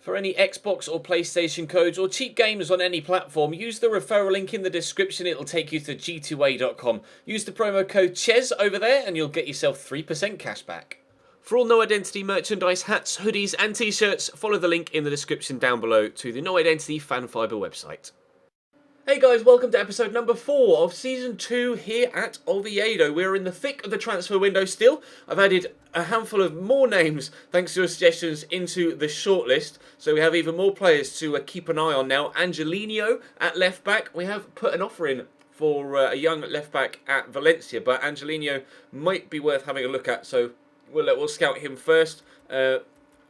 For any Xbox or PlayStation codes or cheap games on any platform, use the referral link in the description. It'll take you to g2a.com. Use the promo code CHES over there and you'll get yourself 3% cash back. For all No Identity merchandise, hats, hoodies and t-shirts, follow the link in the description down below to the No Identity Fan Fibre website. Hey guys, welcome to episode number 4 of Season 2 here at Oviedo. We're in the thick of the transfer window still. I've added a handful of more names, thanks to your suggestions, into the shortlist. So we have even more players to keep an eye on now. Angelino at left back. We have put an offer in for a young left back at Valencia, but Angelino might be worth having a look at. So we'll scout him first. A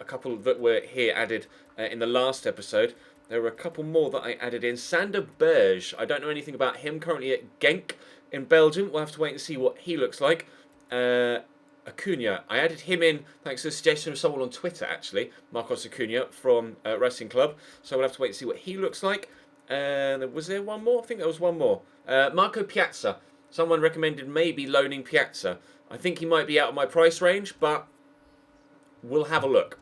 couple that were here added in the last episode. There were a couple more that I added in. Sander Berge. I don't know anything about him. Currently at Genk in Belgium. We'll have to wait and see what he looks like. Acuna. I added him in thanks to the suggestion of someone on Twitter, actually. Marcos Acuna from Racing Club. So we'll have to wait and see what he looks like. Was there one more? I think there was one more. Marco Piazza. Someone recommended maybe loaning Piazza. I think he might be out of my price range, but we'll have a look.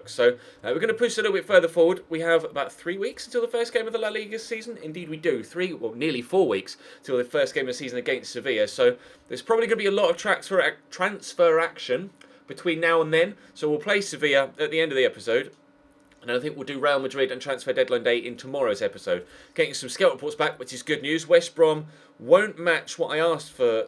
So we're going to push a little bit further forward. We have about 3 weeks until the first game of the La Liga season. Indeed, we do. Nearly 4 weeks till the first game of the season against Sevilla. So there's probably going to be a lot of transfer action between now and then. So we'll play Sevilla at the end of the episode. And I think we'll do Real Madrid and transfer deadline day in tomorrow's episode. Getting some scout reports back, which is good news. West Brom won't match what I asked for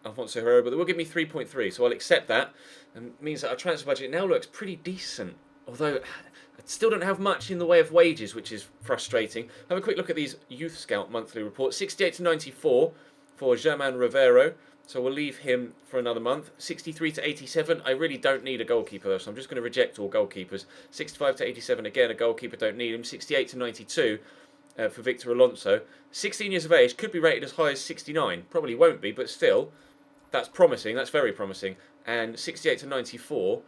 Alfonso Herrera, but they will give me 3.3, so I'll accept that. And it means that our transfer budget now looks pretty decent. Although, I still don't have much in the way of wages, which is frustrating. Have a quick look at these Youth Scout monthly reports. 68 to 94 for German Rivero, so we'll leave him for another month. 63 to 87, I really don't need a goalkeeper though, so I'm just going to reject all goalkeepers. 65 to 87, again, a goalkeeper, don't need him. 68 to 92 for Victor Alonso. 16 years of age, could be rated as high as 69. Probably won't be, but still, that's promising. That's very promising. And 68 to 94,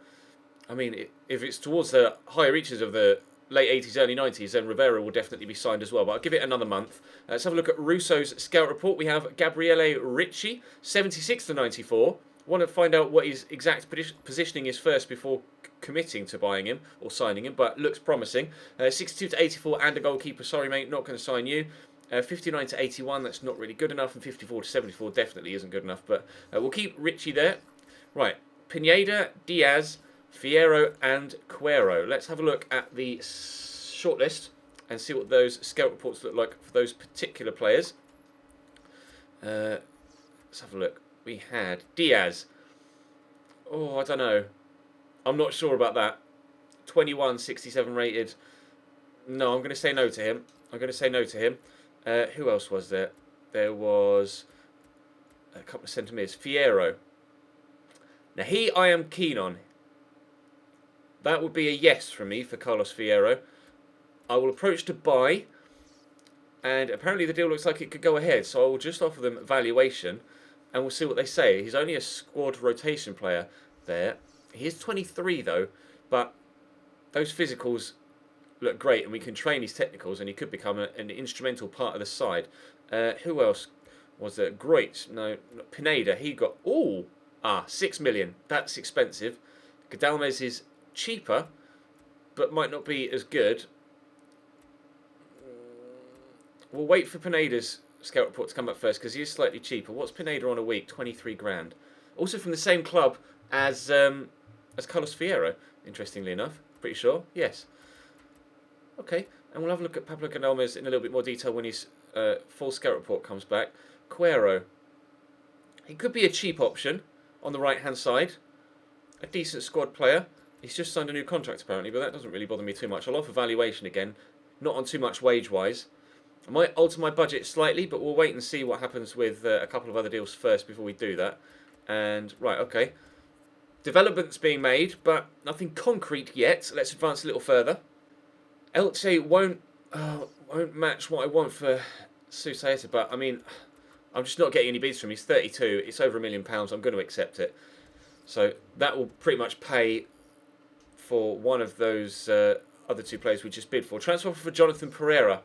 I mean, if it's towards the higher reaches of the late 80s, early 90s, then Rivera will definitely be signed as well. But I'll give it another month. Let's have a look at Russo's scout report. We have Gabriele Ricci, 76 to 94. Want to find out what his exact positioning is first before committing to buying him or signing him, but looks promising. 62 to 84 and a goalkeeper. Sorry, mate, not going to sign you. 59 to 81, that's not really good enough, and 54 to 74 definitely isn't good enough, but we'll keep Richie there. Right, Pineda, Diaz, Fierro and Cuero. Let's have a look at the shortlist and see what those scout reports look like for those particular players. Let's have a look. We had Diaz. Oh, I don't know. I'm not sure about that. 21, 67 rated. No, I'm going to say no to him. Who else was there? There was a couple of centimetres. Fierro. Now, I am keen on. That would be a yes from me for Carlos Fierro. I will approach to buy, and apparently the deal looks like it could go ahead, so I will just offer them valuation, and we'll see what they say. He's only a squad rotation player there. He is 23, though, but those physicals look great, and we can train his technicals, and he could become an instrumental part of the side. Who else was there? Great. No, Pineda. He got 6 million. That's expensive. Gadalmes is cheaper, but might not be as good. We'll wait for Pineda's scout report to come up first because he is slightly cheaper. What's Pineda on a week? 23 grand. Also from the same club as Carlos Fierro. Interestingly enough, pretty sure. Yes. Okay, and we'll have a look at Pablo Gadalmes in a little bit more detail when his full scout report comes back. Cuero. He could be a cheap option on the right-hand side. A decent squad player. He's just signed a new contract apparently, but that doesn't really bother me too much. I'll offer valuation again. Not on too much wage-wise. I might alter my budget slightly, but we'll wait and see what happens with a couple of other deals first before we do that. And, right, okay. Development's being made, but nothing concrete yet. Let's advance a little further. Elche won't match what I want for Susaeta, but I mean, I'm just not getting any bids from him. He's 32. It's over £1 million. I'm going to accept it. So that will pretty much pay for one of those other two players we just bid for. Transfer for Jonathan Pereira.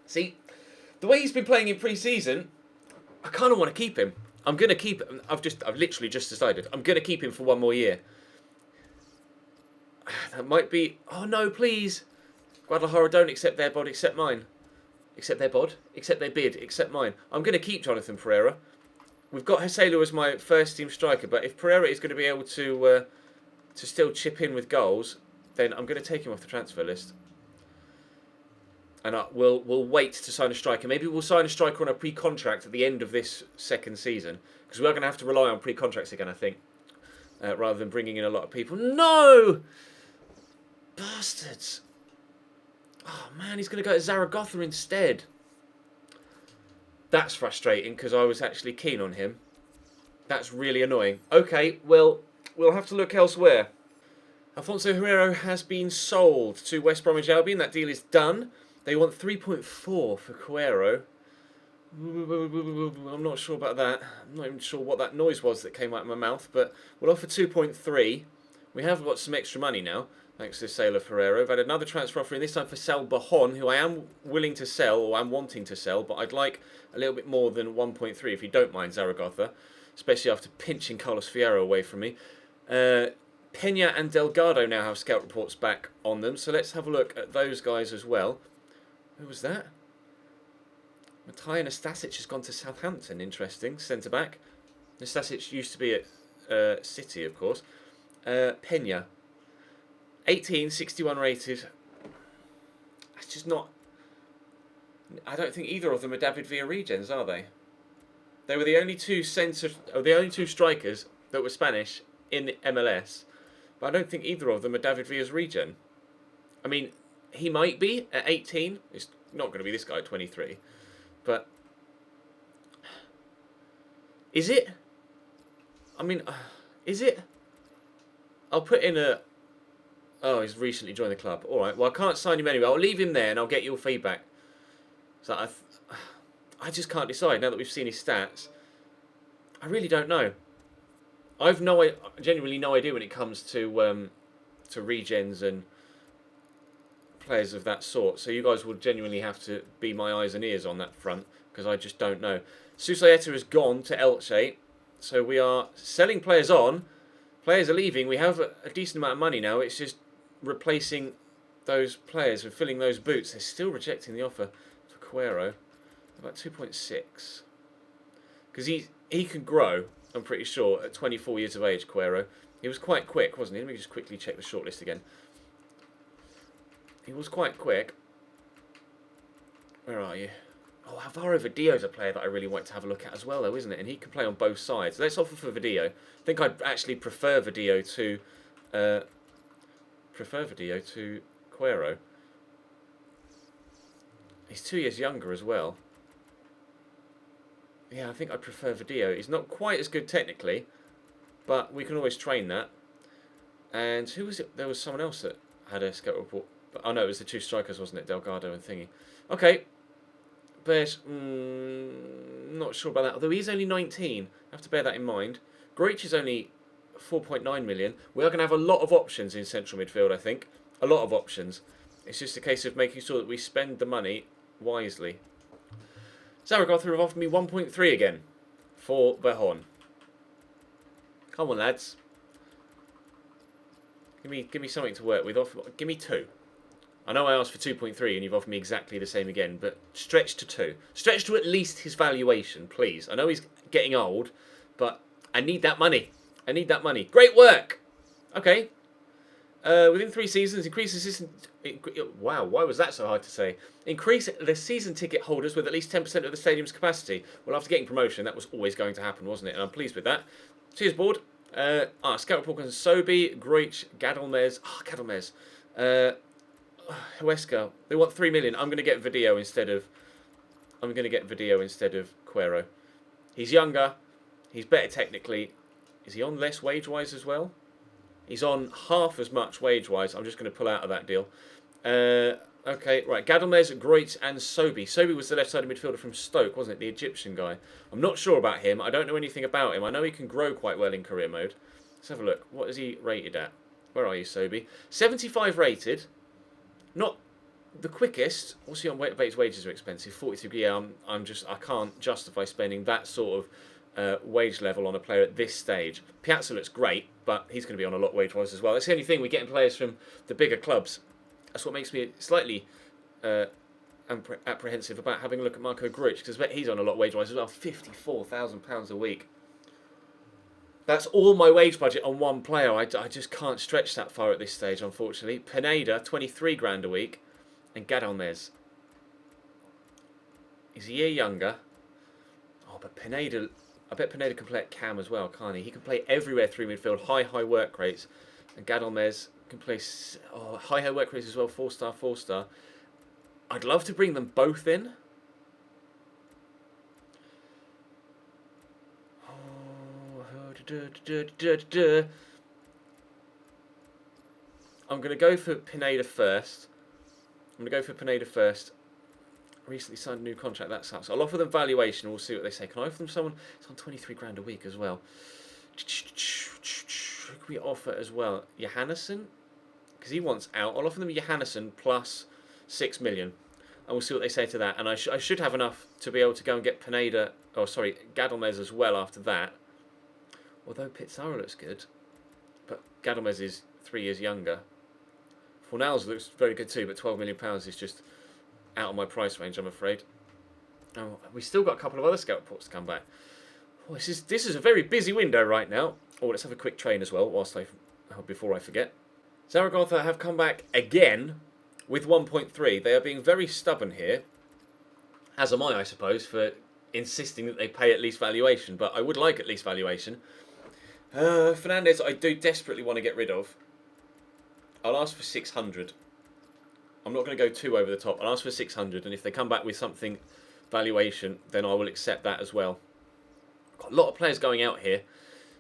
See, the way he's been playing in pre-season, I kind of want to keep him. I'm going to keep him. I've literally just decided I'm going to keep him for one more year. That might be... Oh, no, please. Guadalajara don't accept their bod, accept mine. Accept their bod, accept their bid, accept mine. I'm going to keep Jonathan Pereira. We've got Heselu as my first team striker, but if Pereira is going to be able to still chip in with goals, then I'm going to take him off the transfer list. And we'll wait to sign a striker. Maybe we'll sign a striker on a pre-contract at the end of this second season, because we're going to have to rely on pre-contracts again, I think, rather than bringing in a lot of people. No! Bastards. Oh, man, he's going to go to Zaragoza instead. That's frustrating, because I was actually keen on him. That's really annoying. Okay, well, we'll have to look elsewhere. Alfonso Herrero has been sold to West Bromwich Albion. That deal is done. They want 3.4 for Cuero. I'm not sure about that. I'm not even sure what that noise was that came out of my mouth, but we'll offer 2.3. We have got some extra money now, thanks to the sale of Herrero. I've had another transfer offering, this time for Sal Bajon, who I am willing to sell, or I'm wanting to sell, but I'd like a little bit more than 1.3, if you don't mind, Zaragoza, especially after pinching Carlos Fierro away from me. Pena and Delgado now have scout reports back on them, so let's have a look at those guys as well. Who was that? Matej Nastasic has gone to Southampton. Interesting. Centre-back. Nastasic used to be at City, of course. Pena. 18, 61 rated. That's just not... I don't think either of them are David Villa regens, are they? They were the only two strikers that were Spanish in the MLS. But I don't think either of them are David Villa's regen. I mean... He might be at 18. It's not going to be this guy at 23. But is it? I mean, is it? I'll put in a... Oh, he's recently joined the club. All right. Well, I can't sign him anyway. I'll leave him there and I'll get your feedback. So I just can't decide now that we've seen his stats. I really don't know. I've genuinely no idea when it comes to regens and players of that sort, so you guys will genuinely have to be my eyes and ears on that front, because I just don't know. Susaeta has gone to Elche, so we are selling players on. Players are leaving. We have a decent amount of money now. It's just replacing those players and filling those boots. They're still rejecting the offer for Cuero. About 2.6. Because he can grow, I'm pretty sure, at 24 years of age, Cuero. He was quite quick, wasn't he? Let me just quickly check the shortlist again. He was quite quick. Where are you? Oh, Alvaro Vidio's a player that I really want to have a look at as well, though, isn't it? And he can play on both sides. Let's offer for Vidio. I think I'd actually prefer Vidio to Cuero. He's 2 years younger as well. Yeah, I think I'd prefer Vidio. He's not quite as good technically, but we can always train that. And who was it? There was someone else that had a scout report. Oh no, it was the two strikers, wasn't it? Delgado and Thingy. Okay. But, not sure about that. Although he's only 19. I have to bear that in mind. Groich is only 4.9 million. We are going to have a lot of options in central midfield, I think. A lot of options. It's just a case of making sure that we spend the money wisely. Zaragoza have offered me 1.3 again for Verhon. Come on, lads. Give me something to work with. Give me 2. I know I asked for 2.3 and you've offered me exactly the same again, but stretch to 2. Stretch to at least his valuation, please. I know he's getting old, but I need that money. I need that money. Great work! Okay. Within 3 seasons, increase the season... Wow, why was that so hard to say? Increase the season ticket holders with at least 10% of the stadium's capacity. Well, after getting promotion, that was always going to happen, wasn't it? And I'm pleased with that. Cheers, board. Scout report on Sobi, Groich, Gadalmez. Gadalmez. Huesca. They want 3 million. I'm going to get Vidio instead of Cuero. He's younger. He's better technically. Is he on less wage-wise as well? He's on half as much wage-wise. I'm just going to pull out of that deal. Okay, right. Gadalmez, Groich, and Sobi. Sobi was the left-sided midfielder from Stoke, wasn't it? The Egyptian guy. I'm not sure about him. I don't know anything about him. I know he can grow quite well in career mode. Let's have a look. What is he rated at? Where are you, Sobi? 75 rated. Not the quickest. What's he on? His wages are expensive. 42. Yeah, I can't justify spending that sort wage level on a player at this stage. Piazza looks great, but he's going to be on a lot wage-wise as well. That's the only thing, we're getting players from the bigger clubs. That's what makes me slightly apprehensive about having a look at Marco Grujic, because he's on a lot wage-wise as well. £54,000 a week. That's all my wage budget on one player. I just can't stretch that far at this stage, unfortunately. Pineda, 23 grand a week. And Gadalmez. He's a year younger. Oh, but Pineda... I bet Pineda can play at cam as well, can't he? He can play everywhere through midfield. High work rates. And Gadalmez can play high work rates as well. 4-star, 4-star. I'd love to bring them both in. I'm going to go for Pineda first. Recently signed a new contract, that sucks. I'll offer them valuation, we'll see what they say. Can I offer them someone? It's on 23 grand a week as well. Who can we offer as well? Johannesson? Because he wants out. I'll offer them Johannesson plus 6 million. And we'll see what they say to that. And I should have enough to be able to go and get Gadalmez as well after that. Although Pizarro looks good. But Gadalmez is 3 years younger. Fornals looks very good too, but £12 million is just out of my price range, I'm afraid. Oh, we still got a couple of other scout reports to come back. Oh, this is a very busy window right now. Oh, let's have a quick train as well, before I forget. Zaragoza have come back again with 1.3. They are being very stubborn here, as am I suppose, for insisting that they pay at least valuation. But I would like at least valuation. Fernandez, I do desperately want to get rid of. I'll ask for 600. I'm not going to go too over the top. I'll ask for 600, and if they come back with something valuation, then I will accept that as well. Got a lot of players going out here,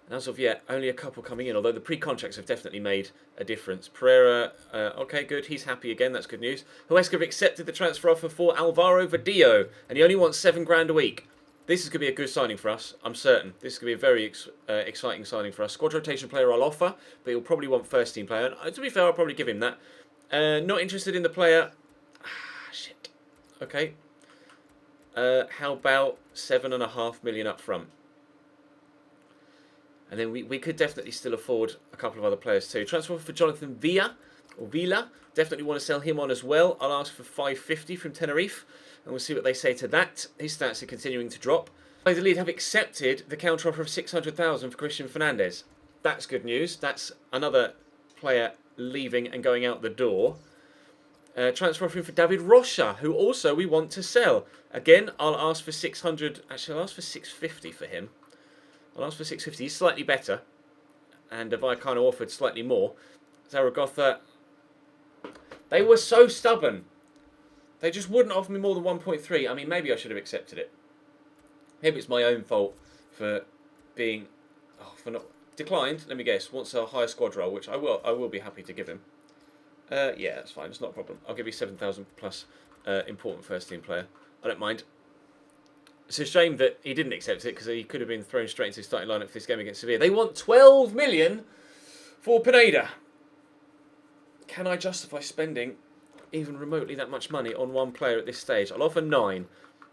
and as of yet, only a couple coming in, although the pre-contracts have definitely made a difference. Pereira, okay, good. He's happy again. That's good news. Huesca have accepted the transfer offer for Alvaro Vadillo, and he only wants 7 grand a week. This is going to be a good signing for us, I'm certain. This is going to be a very exciting signing for us. Squad rotation player I'll offer, but he'll probably want first team player. And to be fair, I'll probably give him that. Not interested in the player. Shit. Okay. How about 7.5 million up front? And then we could definitely still afford a couple of other players too. Transfer for Jonathan Villa. Definitely want to sell him on as well. I'll ask for 550 from Tenerife. And we'll see what they say to that. His stats are continuing to drop. Valladolid have accepted the counter offer of 600,000 for Christian Fernandez. That's good news. That's another player leaving and going out the door. Transfer offering for David Rocha, who also we want to sell. Again, I'll ask for 600. Actually, I'll ask for 650 for him. I'll ask for 650. He's slightly better. And Vallecano offered slightly more. Zaragoza, they were so stubborn. They just wouldn't offer me more than 1.3. I mean, maybe I should have accepted it. Maybe it's my own fault for being... for not... Declined, let me guess, wants a higher squad role, which I will be happy to give him. Yeah, that's fine, it's not a problem. I'll give you 7,000 plus important first team player. I don't mind. It's a shame that he didn't accept it, because he could have been thrown straight into the starting lineup for this game against Sevilla. They want 12 million for Pineda. Can I justify spending even remotely that much money on one player at this stage? I'll offer 9.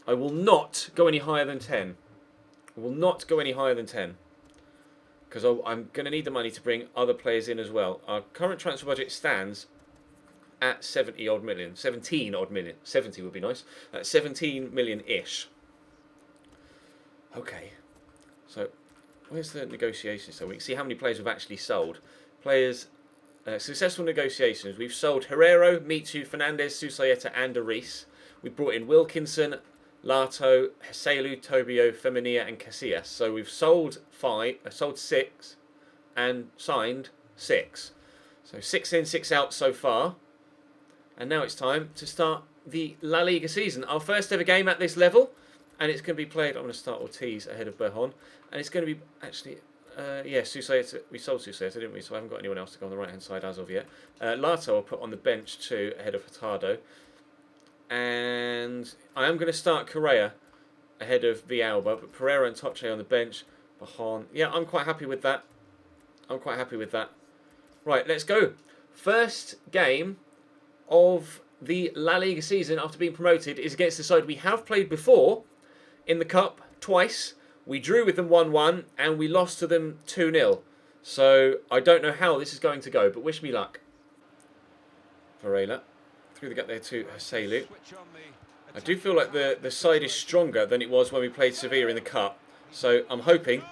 I will not go any higher than 10. I will not go any higher than 10. Because I'm going to need the money to bring other players in as well. Our current transfer budget stands at 70 odd million. 17 odd million. 70 would be nice. 17 million-ish. Okay. So, where's the negotiations? So we can see how many players we've actually sold. Players, successful negotiations. We've sold Herrero, Mitu, Fernandez, Susayeta and Aris. We brought in Wilkinson, Lato, Heselu, Tobio, Feminia and Casillas. So we've sold 6 and signed 6. So 6 in, 6 out so far. And now it's time to start the La Liga season. Our first ever game at this level. And it's going to be played, I'm going to start Ortiz ahead of Berjon. And it's going to be, actually, Susayeta, we sold Susayeta, didn't we? So I haven't got anyone else to go on the right-hand side as of yet. Lato I'll put on the bench too, ahead of Hurtado. And I am going to start Correa ahead of Villalba, but Pereira and Toche on the bench. Berjon, yeah, I'm quite happy with that. Right, let's go. First game of the La Liga season after being promoted is against the side we have played before in the Cup twice. We drew with them 1-1 and we lost to them 2-0. So I don't know how this is going to go, but wish me luck. Varela through the gap there to Haselu. I do feel like the side is stronger than it was when we played Sevilla in the Cup. So I'm hoping,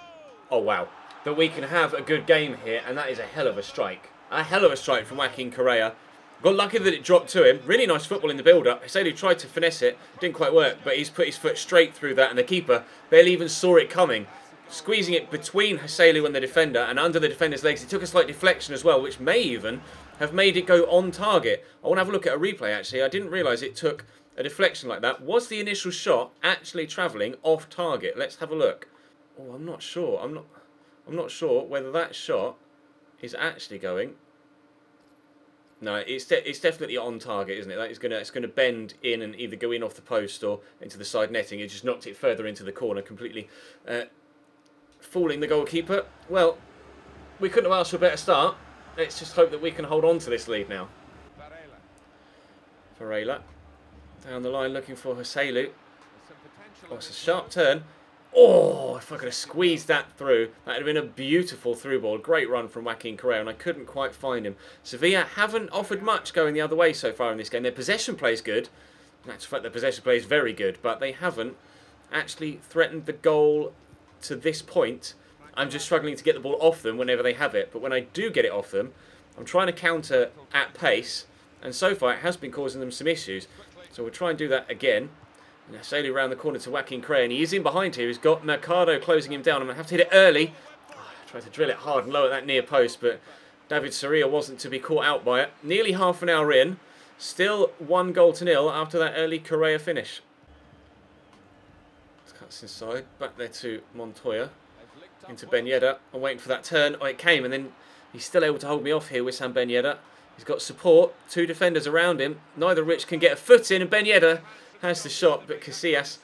oh wow, that we can have a good game here, and that is a hell of a strike. A hell of a strike from Joaquin Correa. Got lucky that it dropped to him. Really nice football in the build-up. Haselu tried to finesse it. Didn't quite work, but he's put his foot straight through that, and the keeper barely even saw it coming. Squeezing it between Haselu and the defender, and under the defender's legs. It took a slight deflection as well, which may even have made it go on target. I want to have a look at a replay, actually. I didn't realise it took a deflection like that. Was the initial shot actually travelling off target? Let's have a look. Oh, I'm not sure. I'm not sure whether that shot is actually going. No, it's definitely on target, isn't it? That is it's gonna bend in and either go in off the post or into the side netting. It just knocked it further into the corner, completely fooling the goalkeeper. Well, we couldn't have asked for a better start. Let's just hope that we can hold on to this lead now. Varela down the line looking for Haselu. Oh, it's a sharp turn. Oh, if I could have squeezed that through, that would have been a beautiful through ball. Great run from Joaquin Correa, and I couldn't quite find him. Sevilla haven't offered much going the other way so far in this game. Their possession play is good. In actual fact, their possession play is very good, but they haven't actually threatened the goal to this point. I'm just struggling to get the ball off them whenever they have it, but when I do get it off them, I'm trying to counter at pace, and so far it has been causing them some issues. So we'll try and do that again. Haselu around the corner to Joaquin Correa, and he is in behind here. He's got Mercado closing him down. I'm going to have to hit it early. Tried to drill it hard and low at that near post, but David Soria wasn't to be caught out by it. Nearly half an hour in. Still 1-0 after that early Correa finish. Cuts inside. Back there to Montoya. Into Ben Yedder. I'm waiting for that turn. Oh, it came, and then he's still able to hold me off here with Sam Ben Yedder. He's got support. 2 defenders around him. Neither of which can get a foot in, and Ben Yedder has the shot, but Casillas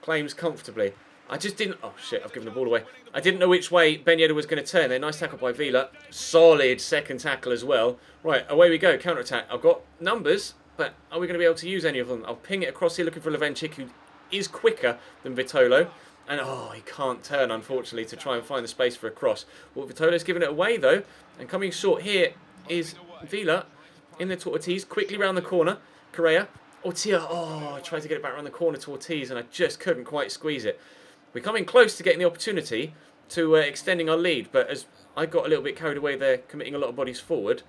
claims comfortably. I just didn't... Oh, shit, I've given the ball away. I didn't know which way Ben Yedder was going to turn there. Nice tackle by Vila. Solid second tackle as well. Right, away we go. Counter-attack. I've got numbers, but are we going to be able to use any of them? I'll ping it across here looking for Levencic, who is quicker than Vitolo. And, oh, he can't turn, unfortunately, to try and find the space for a cross. Well, Vitolo's given it away, though. And coming short here is Vila in the Ortiz. Quickly round the corner. Correa. Ortiz, oh, I tried to get it back around the corner to Ortiz and I just couldn't quite squeeze it. We're coming close to getting the opportunity to extending our lead, but as I got a little bit carried away there, committing a lot of bodies forward.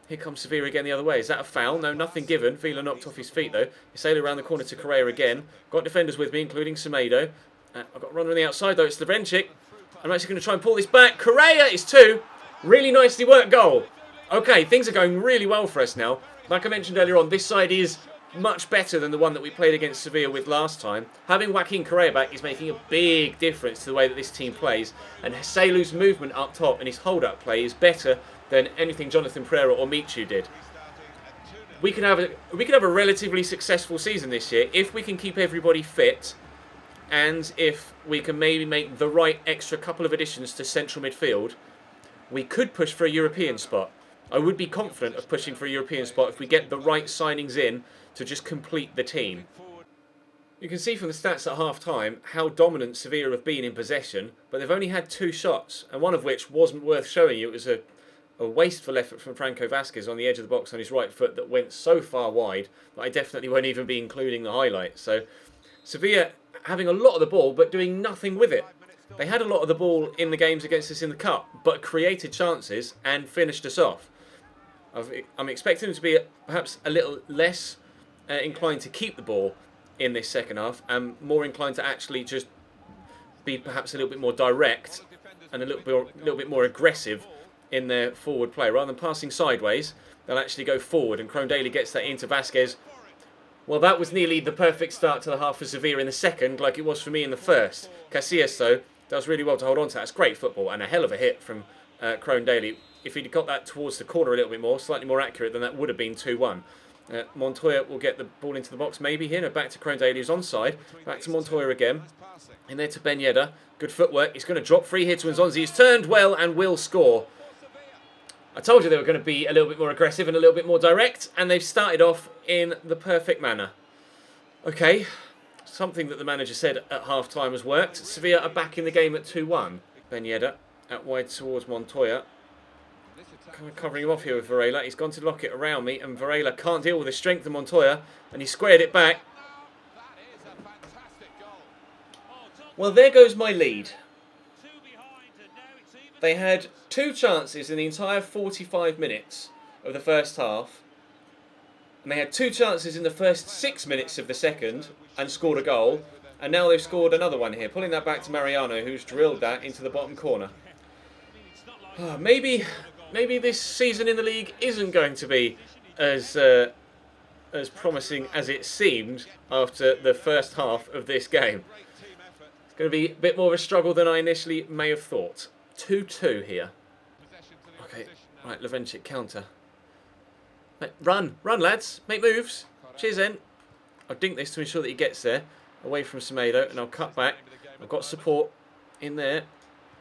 Here comes Sevilla again the other way. Is that a foul? No, nothing given. Vila knocked off his feet though. Haselu around the corner to Correa again. Got defenders with me, including Semedo. I've got a runner on the outside though, it's Levencic. I'm actually going to try and pull this back. Correa is 2. Really nicely worked goal. Okay, things are going really well for us now. Like I mentioned earlier on, this side is much better than the one that we played against Sevilla with last time. Having Joaquin Correa back is making a big difference to the way that this team plays, and Haselu's movement up top and his hold-up play is better than anything Jonathan Pereira or Michu did. We could have a relatively successful season this year if we can keep everybody fit, and if we can maybe make the right extra couple of additions to central midfield. We could push for a European spot. I would be confident of pushing for a European spot if we get the right signings in to just complete the team. You can see from the stats at half-time how dominant Sevilla have been in possession, but they've only had 2 shots, and one of which wasn't worth showing you. It was a wasteful effort from Franco Vasquez on the edge of the box on his right foot that went so far wide that I definitely won't even be including the highlights. So Sevilla having a lot of the ball but doing nothing with it. They had a lot of the ball in the games against us in the Cup, but created chances and finished us off. I'm expecting them to be perhaps a little less inclined to keep the ball in this second half and more inclined to actually just be perhaps a little bit more direct and a little bit more aggressive in their forward play. Rather than passing sideways, they'll actually go forward, and Crone Daly gets that into Vasquez. Well, that was nearly the perfect start to the half for Sevilla in the second, like it was for me in the first. Casillas, though, does really well to hold on to that. It's great football and a hell of a hit from Crone Daly. If he'd got that towards the corner a little bit more, slightly more accurate, then that would have been 2-1. Montoya will get the ball into the box maybe here. No, back to Crone Daly, who's onside. Back to Montoya again. In there to Ben Yedder. Good footwork. He's going to drop free here to Nzonzi. He's turned well and will score. I told you they were going to be a little bit more aggressive and a little bit more direct, and they've started off in the perfect manner. Okay, something that the manager said at half-time has worked. Sevilla are back in the game at 2-1. Ben Yedder out wide towards Montoya. Kind of covering him off here with Varela. He's gone to lock it around me, and Varela can't deal with the strength of Montoya, and he squared it back. Well, there goes my lead. They had 2 chances in the entire 45 minutes of the first half. And they had 2 chances in the first 6 minutes of the second and scored a goal. And now they've scored another one here, pulling that back to Mariano, who's drilled that into the bottom corner. Maybe this season in the league isn't going to be as promising as it seemed after the first half of this game. It's going to be a bit more of a struggle than I initially may have thought. 2-2 here. Okay, right, Levencic counter. Run, lads, make moves. Cheers, then. I'll dink this to ensure that he gets there, away from Semedo, and I'll cut back. I've got support in there,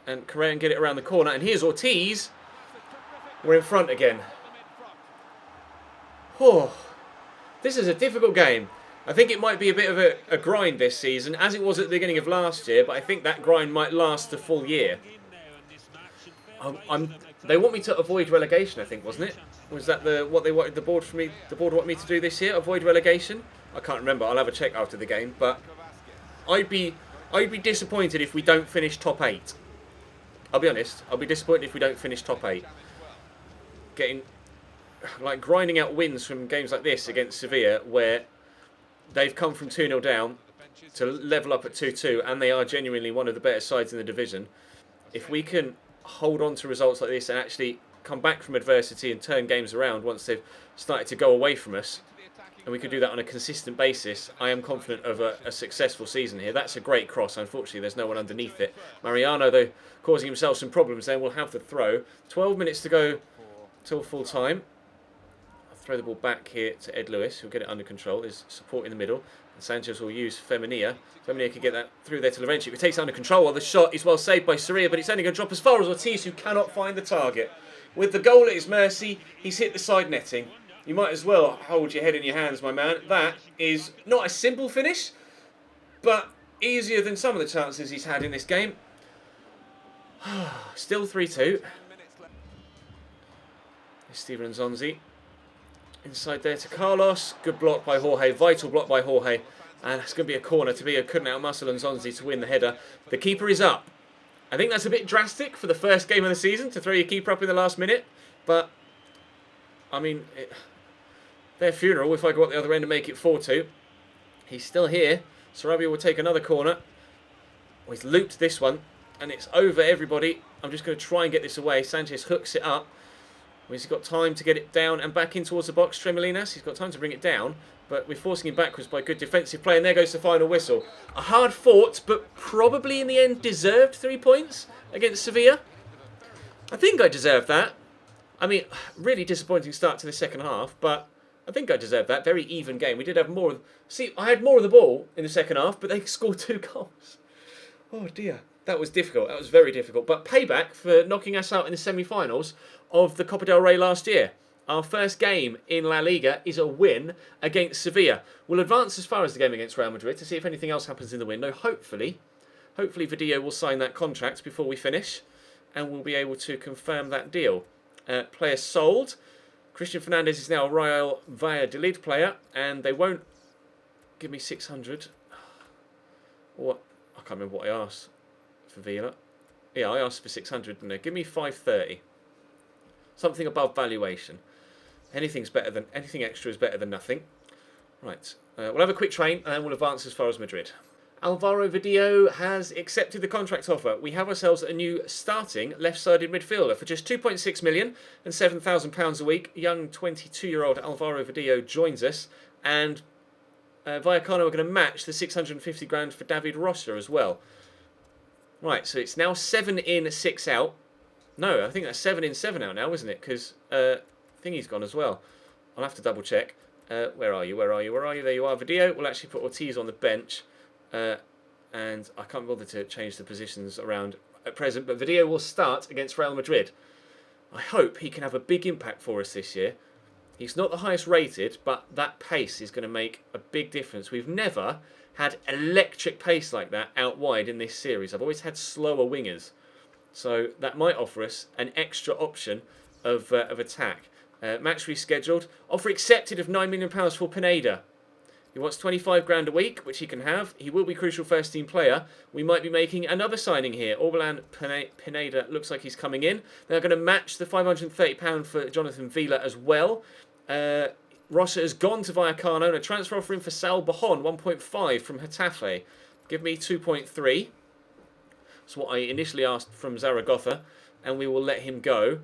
and Correa can get it around the corner. And here's Ortiz. We're in front again. Oh, this is a difficult game. I think it might be a bit of a grind this season, as it was at the beginning of last year, but I think that grind might last the full year. They want me to avoid relegation, I think, wasn't it? Was that what they wanted the board for me? The board want me to do this year? Avoid relegation? I can't remember. I'll have a check after the game. But I'd be disappointed if we don't finish top 8. I'll be honest. I'll be disappointed if we don't finish top 8. Grinding out wins from games like this against Sevilla, where they've come from 2-0 down to level up at 2-2, and they are genuinely one of the better sides in the division. If we can hold on to results like this and actually come back from adversity and turn games around once they've started to go away from us, and we could do that on a consistent basis, I am confident of a successful season here. That's a great cross. Unfortunately, there's no one underneath it. Mariano, though, causing himself some problems there, will have the throw. 12 minutes to go till full time. I'll throw the ball back here to Ed Lewis, who'll get it under control. There's support in the middle. And Sanchez will use Femenia. Femenia can get that through there to Levencic, who takes it under control. While the shot is well saved by Soria, but it's only going to drop as far as Ortiz, who cannot find the target. With the goal at his mercy, he's hit the side netting. You might as well hold your head in your hands, my man. That is not a simple finish, but easier than some of the chances he's had in this game. Still 3-2. Steven Nzonzi. Inside there to Carlos. Good block by Jorge. Vital block by Jorge. And it's going to be a corner. Tabia couldn't outmuscle Nzonzi to win the header. The keeper is up. I think that's a bit drastic for the first game of the season to throw your keeper up in the last minute. But, I mean, their funeral if I go up the other end and make it 4-2. He's still here. Sarabia will take another corner. Oh, he's looped this one. And it's over everybody. I'm just going to try and get this away. Sanchez hooks it up. He's got time to get it down and back in towards the box. Tremolinas, he's got time to bring it down, but we're forcing him backwards by good defensive play, and there goes the final whistle. A hard fought, but probably in the end deserved 3 points against Sevilla. I think I deserved that. I mean, really disappointing start to the second half, but I think I deserved that. Very even game. We did have more. See, I had more of the ball in the second half, but they scored 2 goals. Oh dear. That was difficult. That was very difficult. But payback for knocking us out in the semi-finals of the Copa del Rey last year. Our first game in La Liga is a win against Sevilla. We'll advance as far as the game against Real Madrid to see if anything else happens in the window. Hopefully Vidillo will sign that contract before we finish, and we'll be able to confirm that deal. Player sold. Christian Fernandez is now a Real Valladolid player, and they won't give me 600. What? I can't remember what I asked for Vila. Yeah, I asked for 600, didn't I? Give me 530. Something above valuation. Anything extra is better than nothing. Right, we'll have a quick train and we'll advance as far as Madrid. Alvaro Vidillo has accepted the contract offer. We have ourselves a new starting left-sided midfielder for just 2.6 million and £7,000 a week. Young 22-year-old Alvaro Vidillo joins us, and Vallecano are going to match the 650 grand for David Rocha as well. Right, so it's now 7 in, 6 out. No, I think that's 7 in, 7 out now, isn't it? Because Thingy's gone as well. I'll have to double check. Where are you? There you are, Vidillo. We'll actually put Ortiz on the bench. And I can't bother to change the positions around at present. But Vidillo will start against Real Madrid. I hope he can have a big impact for us this year. He's not the highest rated, but that pace is going to make a big difference. We've never had electric pace like that out wide in this series. I've always had slower wingers. So that might offer us an extra option of attack. Match rescheduled. Offer accepted of £9 million for Pineda. He wants 25 grand a week, which he can have. He will be crucial first team player. We might be making another signing here. Orbalan Pineda looks like he's coming in. They're going to match the £530 for Jonathan Villa as well. Rossa has gone to Vallecano and a transfer offer in for Sal Bajon, 1.5 from Getafe. Give me 2.3. That's what I initially asked from Zaragoza, and we will let him go.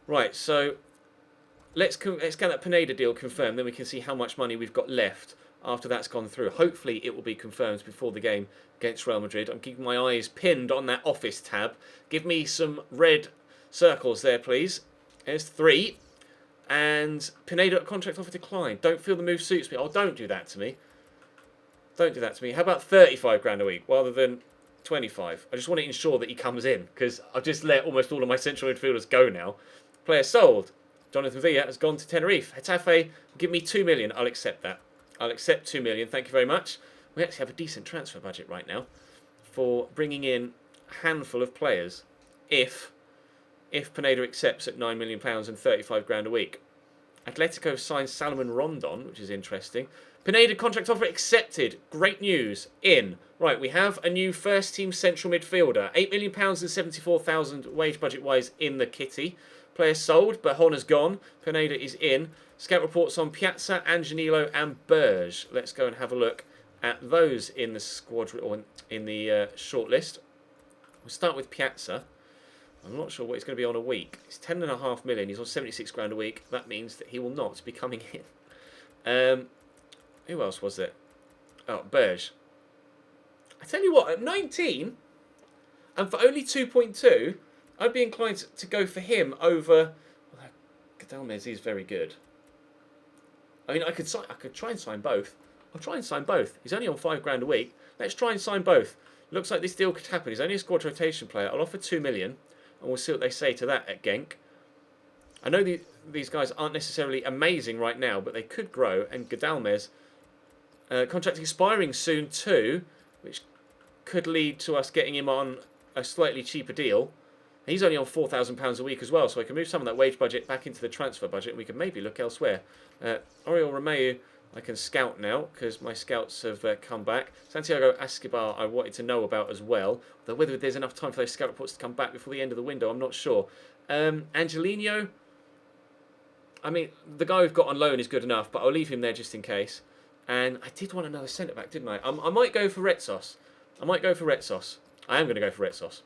Right, so let's get that Pineda deal confirmed, then we can see how much money we've got left after that's gone through. Hopefully it will be confirmed before the game against Real Madrid. I'm keeping my eyes pinned on that office tab. Give me some red circles there, please. There's 3. And Pineda contract offer declined. Don't feel the move suits me. Oh, don't do that to me. Don't do that to me. How about 35 grand a week rather than 25? I just want to ensure that he comes in because I've just let almost all of my central midfielders go now. Player sold. Jonathan Villa has gone to Tenerife. Getafe, give me 2 million. I'll accept that. I'll accept 2 million. Thank you very much. We actually have a decent transfer budget right now for bringing in a handful of players if Pineda accepts at £9 million and 35 grand a week. Atletico signed Salomon Rondon, which is interesting. Pineda contract offer accepted. Great news. In. Right, we have a new first team central midfielder. £8 million and 74,000 wage budget wise in the kitty. Player sold, but Bajon has gone. Pineda is in. Scout reports on Piazza, Angelino and Berge. Let's go and have a look at those in the squad or in the shortlist. We'll start with Piazza. I'm not sure what he's going to be on a week. It's 10.5 million. He's on 76 grand a week. That means that he will not be coming in. Who else was it? Oh, Berge. I tell you what, at 19 and for only 2.2, I'd be inclined to go for him over. Well, Gadalmez is very good. I mean, I could try and sign both. I'll try and sign both. He's only on 5 grand a week. Let's try and sign both. Looks like this deal could happen. He's only a squad rotation player. I'll offer 2 million, and we'll see what they say to that at Genk. I know these guys aren't necessarily amazing right now, but they could grow. And Gadalmez, contract expiring soon too, which could lead to us getting him on a slightly cheaper deal. He's only on £4,000 a week as well, so I can move some of that wage budget back into the transfer budget, and we can maybe look elsewhere. Oriol Romeu, I can scout now, because my scouts have come back. Santiago Escobar, I wanted to know about as well. Though whether there's enough time for those scout reports to come back before the end of the window, I'm not sure. Angelino, I mean, the guy we've got on loan is good enough, but I'll leave him there just in case. And I did want another centre-back, didn't I? I might go for Retsos. I am going to go for Retsos.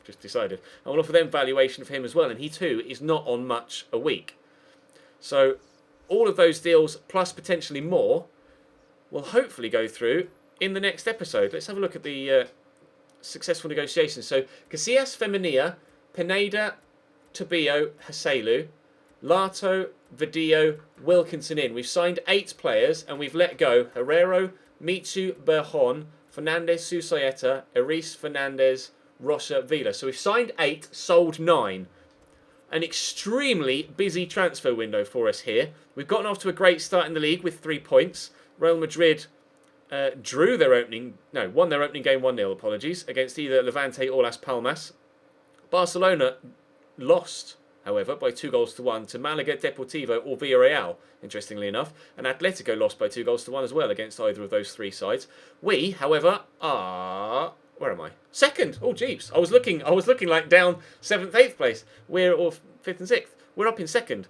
Just decided. I will offer them valuation for him as well, and he too is not on much a week. So all of those deals, plus potentially more, will hopefully go through in the next episode. Let's have a look at the successful negotiations. So Casillas, Femenia, Pineda, Tobio, Haselu, Lato, Vidillo, Wilkinson in. We've signed 8 players and we've let go Herrero, Mitsu, Berjon, Fernandez, Susayeta, Eris, Fernandez, Rossa, Villa. So we've signed 8, sold 9. An extremely busy transfer window for us here. We've gotten off to a great start in the league with 3 points. Real Madrid won their opening game 1-0, apologies, against either Levante or Las Palmas. Barcelona lost, however, by 2-1 to Malaga, Deportivo or Villarreal, interestingly enough. And Atletico lost by 2-1 as well against either of those 3 sides. We, however, are... Where am I? Second. Oh, jeeps. I was looking like down 7th, 8th place. We're or 5th and 6th. We're up in 2nd.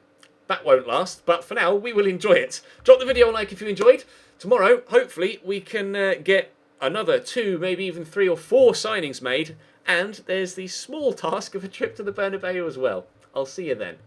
That won't last, but for now, we will enjoy it. Drop the video a like if you enjoyed. Tomorrow, hopefully, we can get another 2, maybe even 3 or 4 signings made. And there's the small task of a trip to the Bernabeu as well. I'll see you then.